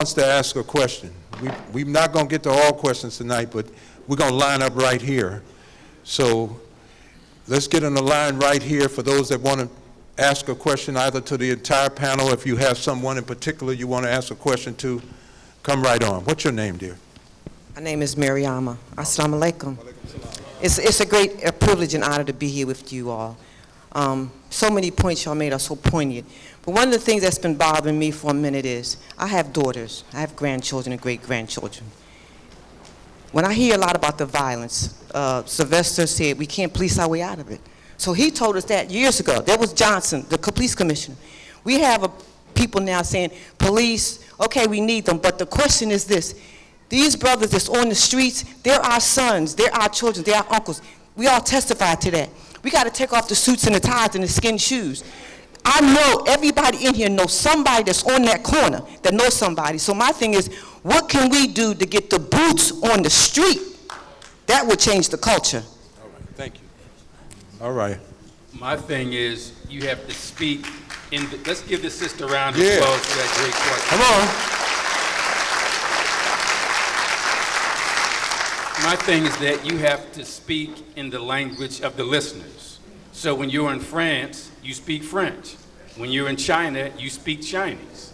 wants to ask a question. We're not going to get to all questions tonight, but we're going to line up right here. So let's get on the line right here for those that want to ask a question either to the entire panel. If you have someone in particular you want to ask a question to, come right on. What's your name, dear? My name is Mariama. Assalamu alaikum. It's a great privilege and honor to be here with you all. So many points y'all made are so poignant. But one of the things that's been bothering me for a minute is I have daughters, I have grandchildren and great-grandchildren. When I hear a lot about the violence, Sylvester said we can't police our way out of it. So he told us that years ago. That was Johnson, the police commissioner. We have people now saying, police, okay, we need them, but the question is this. These brothers that's on the streets, they're our sons, they're our children, they're our uncles. We all testify to that. We got to take off the suits and the ties and the skin shoes. I know everybody in here knows somebody that's on that corner that knows somebody. So my thing is, what can we do to get the boots on the street? That would change the culture. All right, thank you. All right. My thing is, you have to speak in the, let's give the sister a round of applause for that great question. Come on. My thing is that you have to speak in the language of the listeners. So when you're in France, you speak French. When you're in China, you speak Chinese.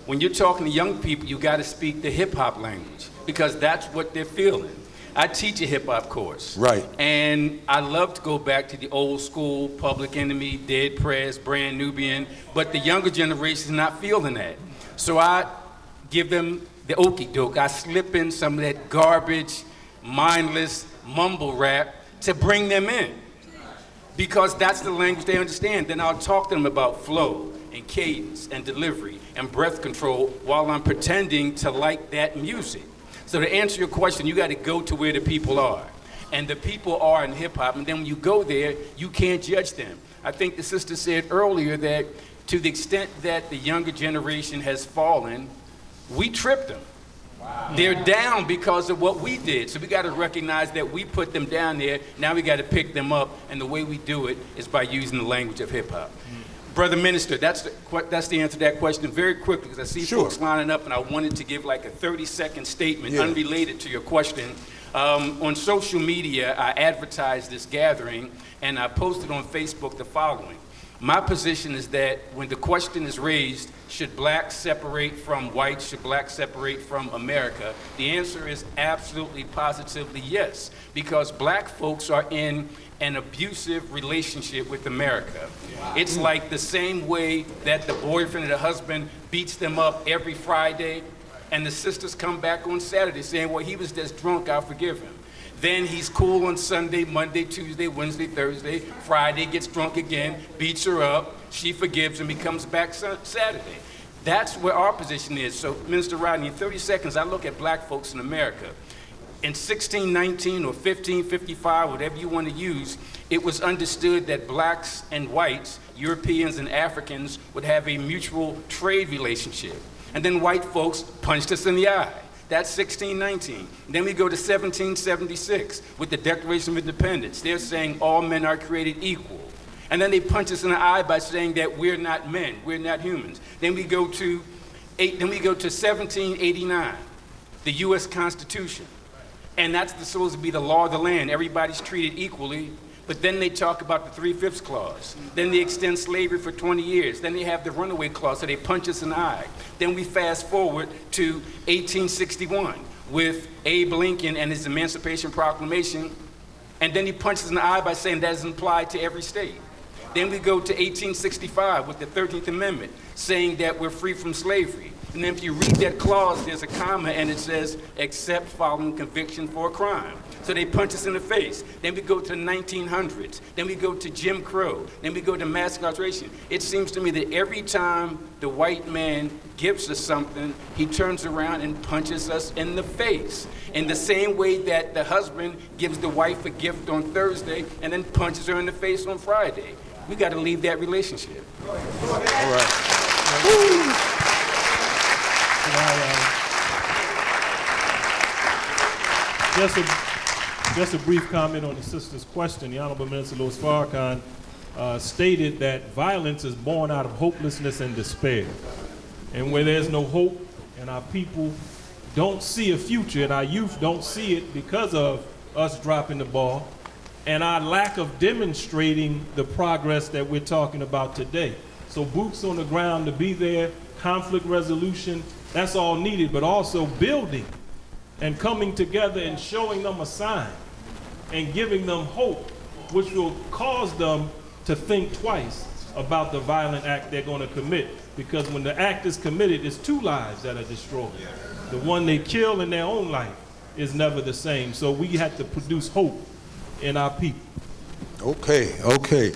When you're talking to young people, you got to speak the hip-hop language because that's what they're feeling. I teach a hip-hop course. Right. And I love to go back to the old school, Public Enemy, Dead Prez, Brand Nubian, but the younger generation is not feeling that. So I give them the okie doke. I slip in some of that garbage, mindless mumble rap to bring them in because that's the language they understand. Then I'll talk to them about flow and cadence and delivery and breath control while I'm pretending to like that music. So to answer your question, you got to go to where the people are. And the people are in hip hop, and then when you go there, you can't judge them. I think the sister said earlier that to the extent that the younger generation has fallen, we tripped them. Wow. They're down because of what we did. So we got to recognize that we put them down there. Now we got to pick them up. And the way we do it is by using the language of hip hop. Brother Minister, that's the answer to that question very quickly because I see folks lining up and I wanted to give like a 30-second statement unrelated to your question. On social media, I advertised this gathering and I posted on Facebook the following. My position is that when the question is raised, should blacks separate from whites, should blacks separate from America? The answer is absolutely, positively yes, because black folks are in an abusive relationship with America. Wow. It's like the same way that the boyfriend or the husband beats them up every Friday, and the sisters come back on Saturday saying, well, he was just drunk, I'll forgive him. Then he's cool on Sunday, Monday, Tuesday, Wednesday, Thursday, Friday, gets drunk again, beats her up, she forgives him, he comes back Saturday. That's where our position is. So, Minister Rodney, in 30 seconds, I look at black folks in America. In 1619 or 1555, whatever you want to use, it was understood that blacks and whites, Europeans and Africans, would have a mutual trade relationship. And then white folks punched us in the eye. That's 1619. Then we go to 1776 with the Declaration of Independence. They're saying all men are created equal. And then they punch us in the eye by saying that we're not men, we're not humans. Then we go to 1789, the U.S. Constitution. And that's supposed to be the law of the land. Everybody's treated equally. But then they talk about the 3/5 clause. Then they extend slavery for 20 years. Then they have the runaway clause, so they punch us in the eye. Then we fast forward to 1861 with Abe Lincoln and his Emancipation Proclamation. And then he punches in the eye by saying that doesn't apply to every state. Then we go to 1865 with the 13th Amendment, saying that we're free from slavery. And then if you read that clause, there's a comma and it says, except following conviction for a crime. So they punch us in the face. Then we go to the 1900s. Then we go to Jim Crow. Then we go to mass incarceration. It seems to me that every time the white man gives us something, he turns around and punches us in the face. In the same way that the husband gives the wife a gift on Thursday and then punches her in the face on Friday. We got to leave that relationship. All right. Just a brief comment on the sister's question. The Honorable Minister Louis Farrakhan stated that violence is born out of hopelessness and despair. And where there's no hope and our people don't see a future, and our youth don't see it because of us dropping the ball, and our lack of demonstrating the progress that we're talking about today. So boots on the ground to be there, conflict resolution, that's all needed, but also building and coming together and showing them a sign and giving them hope, which will cause them to think twice about the violent act they're going to commit. Because when the act is committed, it's two lives that are destroyed. The one they kill in their own life is never the same. So we have to produce hope in our people. Okay, okay.